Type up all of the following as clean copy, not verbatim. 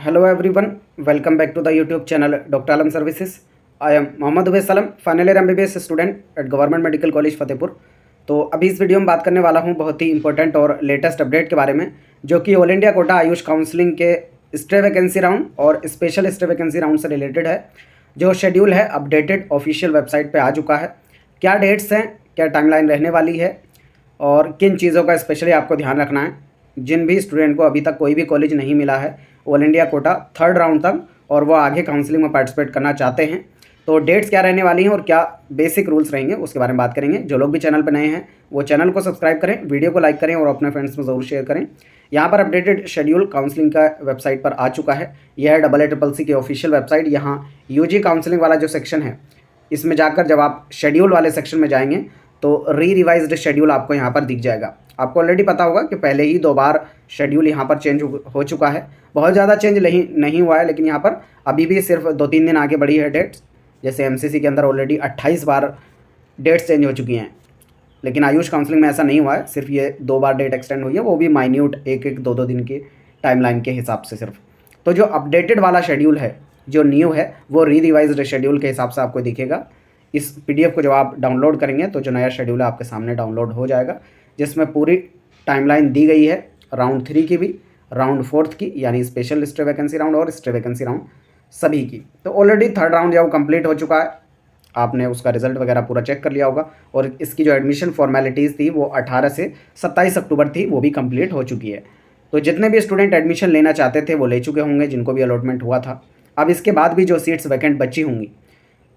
Hello everyone, welcome back to the YouTube channel Dr. Alam Services. I am Mohammad Uwais Salam, final year MBBS student at government medical college Fatehpur. तो अभी इस video में बात करने वाला हूं बहुत ही इंपॉर्टेंट और लेटेस्ट अपडेट के बारे में, जो कि all India quota Ayush counselling के स्टे वैकेंसी राउंड और स्पेशल स्टे वैकेंसी राउंड से रिलेटेड है। जो शेड्यूल है अपडेटेड ऑफिशियल वेबसाइट पर आ चुका है। क्या डेट्स हैं, क्या टाइमलाइन रहने वाली है और किन चीज़ों का स्पेशली आपको ध्यान रखना है। जिन भी स्टूडेंट को अभी तक कोई भी कॉलेज नहीं मिला है all India quota third round तक और वो आगे काउंसलिंग में पार्टिसिपेट करना चाहते हैं, तो डेट्स क्या रहने वाली हैं और क्या बेसिक रूल्स रहेंगे उसके बारे में बात करेंगे। जो लोग भी चैनल पर नए हैं वो चैनल को सब्सक्राइब करें, वीडियो को लाइक करें और अपने फ्रेंड्स में ज़रूर शेयर करें। यहाँ पर अपडेटेड शेड्यूल काउंसलिंग का वेबसाइट पर आ चुका है। यह है AACCC की ऑफिशियल वेबसाइट। यहाँ UG काउंसलिंग वाला जो सेक्शन है, इसमें जाकर जब आप शेड्यूल वाले सेक्शन में जाएंगे तो रिवाइज्ड शेड्यूल आपको यहाँ पर दिख जाएगा। आपको ऑलरेडी पता होगा कि पहले ही 2 बार शेड्यूल यहाँ पर चेंज हो चुका है। बहुत ज़्यादा चेंज नहीं हुआ है, लेकिन यहाँ पर अभी भी सिर्फ 2-3 दिन आगे बढ़ी है डेट्स। जैसे MCC के अंदर ऑलरेडी 28 बार डेट्स चेंज हो चुकी हैं, लेकिन आयुष काउंसलिंग में ऐसा नहीं हुआ है। सिर्फ ये 2 बार डेट एक्सटेंड हुई है, वो भी माइन्यूट 1-2 दिन की टाइमलाइन के हिसाब से सिर्फ। तो जो अपडेटेड वाला शेड्यूल है, जो न्यू है, वो रिवाइज्ड शेड्यूल के हिसाब से आपको दिखेगा। इस PDF को जब आप डाउनलोड करेंगे तो जो नया शेड्यूल है आपके सामने डाउनलोड हो जाएगा, जिसमें पूरी टाइमलाइन दी गई है राउंड 3 की भी, राउंड 4 की यानी स्पेशल स्टे वैकेंसी राउंड और स्टे वैकेंसी राउंड सभी की। तो ऑलरेडी थर्ड राउंड जो कंप्लीट हो चुका है, आपने उसका रिजल्ट वगैरह पूरा चेक कर लिया होगा। और इसकी जो एडमिशन फॉर्मेलिटीज़ थी वो 18 से 27 अक्टूबर थी, वो भी कंप्लीट हो चुकी है। तो जितने भी स्टूडेंट एडमिशन लेना चाहते थे वो ले चुके होंगे, जिनको भी अलॉटमेंट हुआ था। अब इसके बाद भी जो सीट्स वैकेंट बची होंगी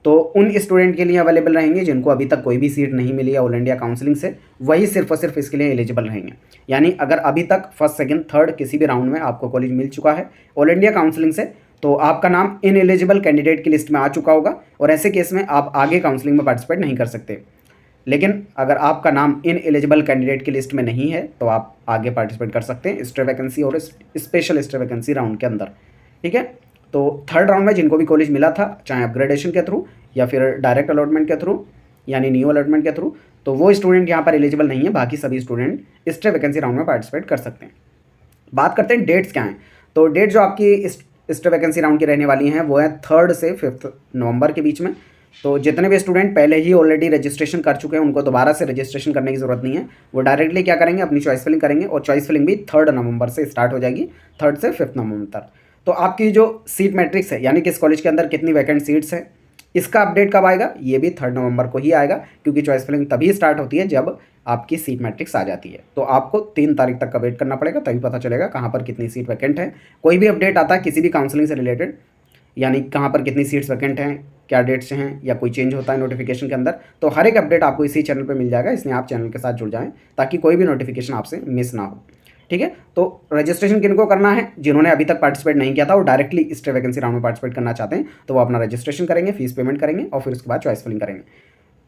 तो उन स्टूडेंट के लिए अवेलेबल रहेंगे जिनको अभी तक कोई भी सीट नहीं मिली है ऑल इंडिया काउंसलिंग से, वही सिर्फ और सिर्फ इसके लिए एलिजिबल रहेंगे। यानी अगर अभी तक फर्स्ट, सेकंड, थर्ड किसी भी राउंड में आपको कॉलेज मिल चुका है ऑल इंडिया काउंसलिंग से, तो आपका नाम इन एलिजिबल कैंडिडेट की लिस्ट में आ चुका होगा और ऐसे केस में आप आगे काउंसलिंग में पार्टिसिपेट नहीं कर सकते। लेकिन अगर आपका नाम इन एलिजिबल कैंडिडेट की लिस्ट में नहीं है तो आप आगे पार्टिसिपेट कर सकते हैं स्टे वैकेंसी और स्पेशल स्टे वैकेंसी राउंड के अंदर। ठीक है, तो थर्ड राउंड में जिनको भी कॉलेज मिला था, चाहे अपग्रेडेशन के थ्रू या फिर डायरेक्ट अलॉटमेंट के थ्रू यानी न्यू अलॉटमेंट के थ्रू, तो वो स्टूडेंट यहाँ पर एलिजिबल नहीं है। बाकी सभी स्टूडेंट स्टे वैकेंसी राउंड में पार्टिसिपेट कर सकते हैं। बात करते हैं डेट्स क्या हैं। तो डेट जो आपकी स्टे वैकेंसी राउंड की रहने वाली हैं वो है 3 से 5 नवंबर के बीच में। तो जितने भी स्टूडेंट पहले ही ऑलरेडी रजिस्ट्रेशन कर चुके हैं उनको दोबारा से रजिस्ट्रेशन करने की ज़रूरत नहीं है। वो डायरेक्टली क्या करेंगे, अपनी चॉइस फिलिंग करेंगे और चॉइस फिलिंग भी 3 नवंबर से स्टार्ट हो जाएगी, 3 से 5 नवंबर तक। तो आपकी जो सीट मैट्रिक्स है, यानी किस कॉलेज के अंदर कितनी वैकेंट सीट्स हैं, इसका अपडेट कब आएगा, ये भी 3 नवंबर को ही आएगा, क्योंकि चॉइस फिलिंग तभी स्टार्ट होती है जब आपकी सीट मैट्रिक्स आ जाती है। तो आपको 3 तारीख तक का वेट करना पड़ेगा, तभी पता चलेगा कहाँ पर कितनी सीट वैकेंट है। कोई भी अपडेट आता है किसी भी काउंसलिंग से रिलेटेड, यानी कहाँ पर कितनी सीट्स वैकेंट हैं, क्या डेट्स हैं, या कोई चेंज होता है नोटिफिकेशन के अंदर, तो हर एक अपडेट आपको इसी चैनल पर मिल जाएगा। इसलिए आप चैनल के साथ जुड़ जाएँ ताकि कोई भी नोटिफिकेशन आपसे मिस ना हो। ठीक है, तो रजिस्ट्रेशन किनको करना है, जिन्होंने अभी तक पार्टिसिपेट नहीं किया था और डायरेक्टली स्टे वैकेंसी राउंड में पार्टिसिपेट करना चाहते हैं, तो वो अपना रजिस्ट्रेशन करेंगे, फीस पेमेंट करेंगे और फिर उसके बाद चॉइस फिलिंग करेंगे।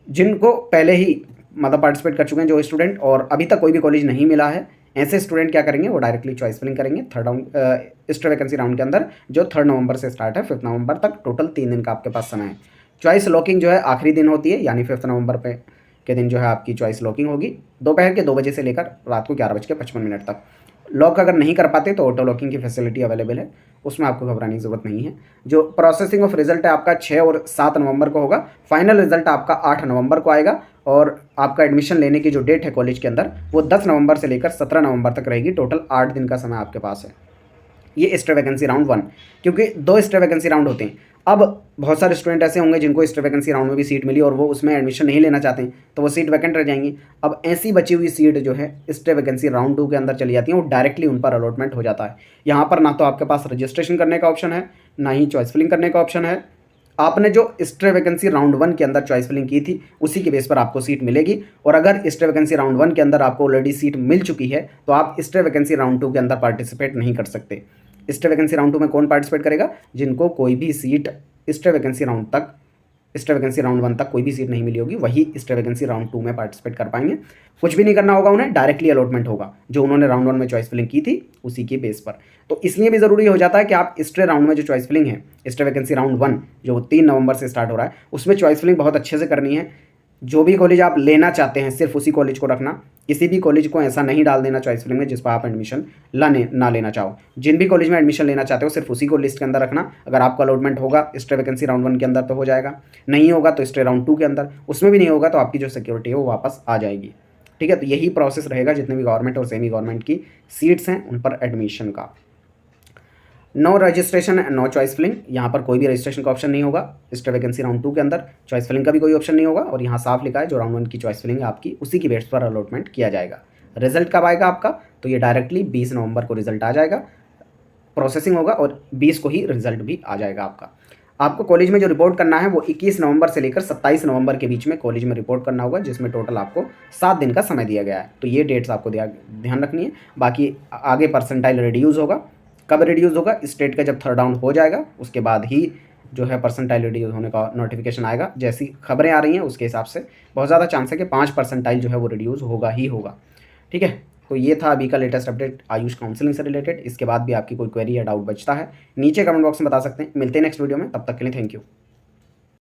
जिनको पहले ही मतलब पार्टिसिपेट कर चुके हैं जो स्टूडेंट और अभी तक कोई भी कॉलेज नहीं मिला है, ऐसे स्टूडेंट क्या करेंगे, वो डायरेक्टली चॉइस फिलिंग करेंगे third round stay vacancy round के अंदर, जो 3 नवंबर से स्टार्ट है 5 नवंबर तक। टोटल 3 दिन का आपके पास समय है। चॉइस लॉकिंग जो है आखिरी दिन होती है, यानी 5 नवंबर के दिन जो है आपकी चॉइस लॉकिंग होगी दोपहर के 2 बजे से लेकर रात को 11:55 तक। लॉक अगर नहीं कर पाते तो ऑटो लॉकिंग की फैसिलिटी अवेलेबल है, उसमें आपको घबराने की ज़रूरत नहीं है। जो प्रोसेसिंग ऑफ रिजल्ट है आपका 6 और 7 नवंबर को होगा। फाइनल रिजल्ट आपका 8 नवंबर को आएगा और आपका एडमिशन लेने की जो डेट है कॉलेज के अंदर वो 10 नवंबर से लेकर 17 नवंबर तक रहेगी। टोटल 8 दिन का समय आपके पास है। ये स्टे वैकेंसी राउंड 1, क्योंकि 2 स्टे वैकेंसी राउंड होते हैं। अब बहुत सारे स्टूडेंट ऐसे होंगे जिनको स्टे वैकेंसी राउंड में भी सीट मिली और वो उसमें एडमिशन नहीं लेना चाहते हैं, तो वो सीट वैकेंट रह जाएंगी। अब ऐसी बची हुई सीट जो है स्टे वैकेंसी राउंड 2 के अंदर चली जाती है और डायरेक्टली उन पर अलॉटमेंट हो जाता है। यहाँ पर ना तो आपके पास रजिस्ट्रेशन करने का ऑप्शन है, ना ही चॉइस फिलिंग करने का ऑप्शन है। आपने जो स्टे वैकेंसी राउंड 1 के अंदर चॉइस फिलिंग की थी उसी के बेस पर आपको सीट मिलेगी। और अगर स्टे वैकेंसी राउंड 1 के अंदर आपको ऑलरेडी सीट मिल चुकी है तो आप स्टे वैकेंसी राउंड 2 के अंदर पार्टिसिपेट नहीं कर सकते। स्टे वैकेंसी राउंड 2 में कौन पार्टिसिपेट करेगा, जिनको कोई भी सीट स्टे वैकेंसी राउंड 1 तक कोई भी सीट नहीं मिली होगी, वही स्टे वैकेंसी राउंड 2 में पार्टिसिपेट कर पाएंगे। कुछ भी नहीं करना होगा उन्हें, डायरेक्टली अलॉटमेंट होगा जो उन्होंने राउंड 1 में चॉइस फिलिंग की थी उसी के बेस पर। तो इसलिए भी ज़रूरी हो जाता है कि आप स्टे राउंड में जो चॉइस फिलिंग है, स्टे वैकेंसी राउंड 1 जो 3 नवंबर से स्टार्ट हो रहा है, उसमें चॉइस फिलिंग बहुत अच्छे से करनी है। जो भी कॉलेज आप लेना चाहते हैं सिर्फ उसी कॉलेज को रखना, किसी भी कॉलेज को ऐसा नहीं डाल देना चॉइस फिलिंग में जिस पर आप एडमिशन ना लेना चाहो। जिन भी कॉलेज में एडमिशन लेना चाहते हो सिर्फ उसी को लिस्ट के अंदर रखना। अगर आपका अलॉटमेंट होगा स्टे वैकेंसी राउंड 1 के अंदर तो हो जाएगा, नहीं होगा तो स्टे राउंड 2 के अंदर, उसमें भी नहीं होगा तो आपकी जो सिक्योरिटी है वो वापस आ जाएगी। ठीक है, तो यही प्रोसेस रहेगा जितने भी गवर्नमेंट और सेमी गवर्नमेंट की सीट्स हैं उन पर एडमिशन का। No registration no choice filling, यहाँ पर कोई भी रजिस्ट्रेशन का ऑप्शन नहीं होगा। स्टे वैकेंसी राउंड 2 के अंदर चॉइस फिलिंग का भी कोई ऑप्शन नहीं होगा, और यहाँ साफ लिखा है जो राउंड 1 की चॉइस फिलिंग है आपकी उसी की बेस पर अलॉटमेंट किया जाएगा। रिजल्ट कब आएगा आपका, तो ये डायरेक्टली 20 नवंबर को रिजल्ट आ जाएगा, प्रोसेसिंग होगा और 20 को ही रिजल्ट भी आ जाएगा आपका। आपको कॉलेज में जो रिपोर्ट करना है वो 21 नवंबर से लेकर 27 नवंबर के बीच में कॉलेज में रिपोर्ट करना होगा, जिसमें टोटल आपको 7 दिन का समय दिया गया है। तो ये डेट्स आपको ध्यान रखनी है। बाकी आगे परसेंटाइल रिड्यूस होगा, कब रिड्यूस होगा, स्टेट का जब थर्ड राउंड हो जाएगा उसके बाद ही जो है परसेंटाइल रिड्यूस होने का नोटिफिकेशन आएगा। जैसी खबरें आ रही हैं उसके हिसाब से बहुत ज़्यादा चांस है कि 5 परसेंटाइल जो है वो रिड्यूस होगा ही होगा। ठीक है, तो ये था अभी का लेटेस्ट अपडेट आयुष काउंसलिंग से रिलेटेड। इसके बाद भी आपकी कोई क्वेरी या डाउट बचता है नीचे कमेंट बॉक्स में बता सकते हैं। मिलते हैं नेक्स्ट वीडियो में, तब तक के लिए थैंक यू।